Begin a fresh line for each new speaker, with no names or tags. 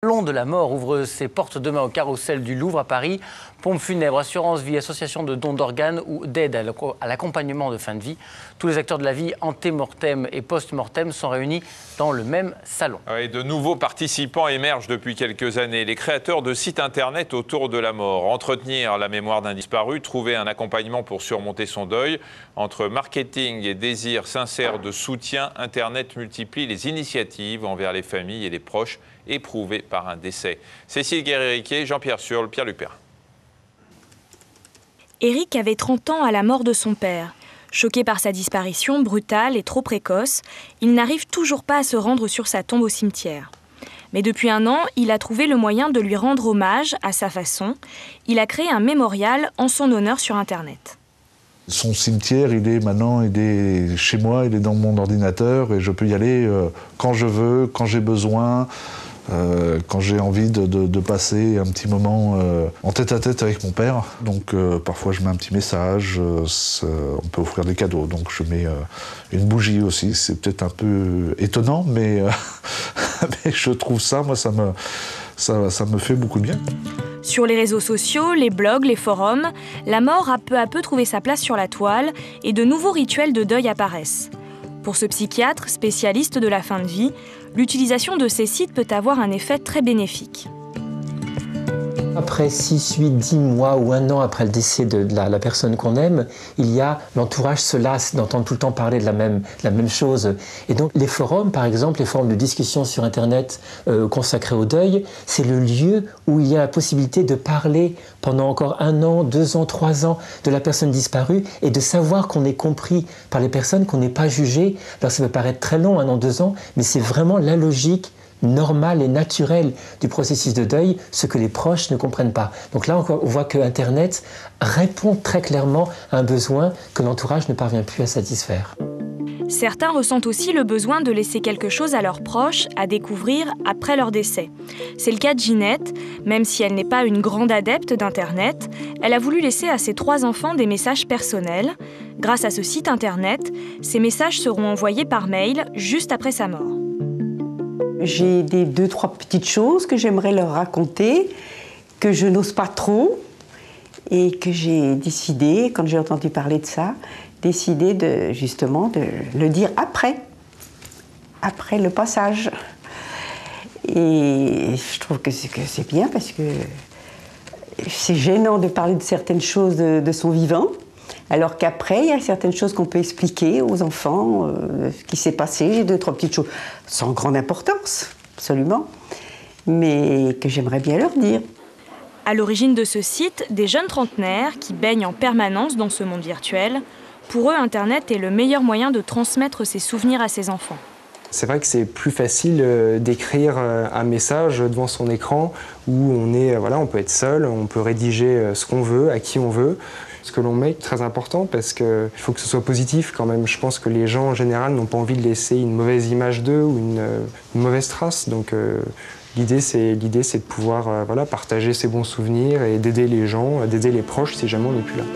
Salon de la mort ouvre ses portes demain au Carrousel du Louvre à Paris. Pompes funèbres, assurance vie, association de dons d'organes ou d'aide à l'accompagnement de fin de vie. Tous les acteurs de la vie ante-mortem et post-mortem sont réunis dans le même salon.
Et de nouveaux participants émergent depuis quelques années. Les créateurs de sites internet autour de la mort. Entretenir la mémoire d'un disparu, trouver un accompagnement pour surmonter son deuil. Entre marketing et désir sincère de soutien, Internet multiplie les initiatives envers les familles et les proches éprouvés par un décès. Cécile Guerrier-Riquet, Jean-Pierre Surle, Pierre-Luc Perrin.
Éric avait 30 ans à la mort de son père. Choqué par sa disparition brutale et trop précoce, il n'arrive toujours pas à se rendre sur sa tombe au cimetière. Mais depuis un an, il a trouvé le moyen de lui rendre hommage à sa façon. Il a créé un mémorial en son honneur sur Internet.
Son cimetière, il est chez moi, il est dans mon ordinateur et je peux y aller quand je veux, quand j'ai besoin. Quand j'ai envie de passer un petit moment en tête-à-tête avec mon père. Donc parfois je mets un petit message, on peut offrir des cadeaux, donc je mets une bougie aussi. C'est peut-être un peu étonnant, mais, mais je trouve ça, moi ça me fait beaucoup de bien.
Sur les réseaux sociaux, les blogs, les forums, la mort a peu à peu trouvé sa place sur la toile et de nouveaux rituels de deuil apparaissent. Pour ce psychiatre, spécialiste de la fin de vie, l'utilisation de ces sites peut avoir un effet très bénéfique.
Après 6, 8, 10 mois ou un an après le décès de la personne qu'on aime, l'entourage se lasse d'entendre tout le temps parler de la même chose. Et donc les forums, par exemple, les forums de discussion sur Internet consacrés au deuil, c'est le lieu où il y a la possibilité de parler pendant encore 1 an, 2 ans, 3 ans de la personne disparue et de savoir qu'on est compris par les personnes, qu'on n'est pas jugé. Alors ça peut paraître très long, 1 an, 2 ans, mais c'est vraiment la logique normal et naturel du processus de deuil, ce que les proches ne comprennent pas. Donc là, on voit que Internet répond très clairement à un besoin que l'entourage ne parvient plus à satisfaire.
Certains ressentent aussi le besoin de laisser quelque chose à leurs proches à découvrir après leur décès. C'est le cas de Ginette. Même si elle n'est pas une grande adepte d'Internet, elle a voulu laisser à ses 3 enfants des messages personnels. Grâce à ce site Internet, ces messages seront envoyés par mail juste après sa mort.
J'ai 2-3 petites choses que j'aimerais leur raconter, que je n'ose pas trop, et que j'ai décidé, quand j'ai entendu parler de ça, justement de le dire après le passage. Et je trouve que c'est bien parce que c'est gênant de parler de certaines choses de son vivant, alors qu'après, il y a certaines choses qu'on peut expliquer aux enfants, ce qui s'est passé. J'ai 2-3 petites choses, sans grande importance, absolument, mais que j'aimerais bien leur dire.
À l'origine de ce site, des jeunes trentenaires qui baignent en permanence dans ce monde virtuel. Pour eux, Internet est le meilleur moyen de transmettre ses souvenirs à ses enfants.
C'est vrai que c'est plus facile d'écrire un message devant son écran où on peut être seul, on peut rédiger ce qu'on veut, à qui on veut. Ce que l'on met est très important parce qu'il faut que ce soit positif quand même. Je pense que les gens en général n'ont pas envie de laisser une mauvaise image d'eux ou une mauvaise trace. Donc l'idée c'est de pouvoir partager ses bons souvenirs et d'aider les gens, d'aider les proches si jamais on n'est plus là.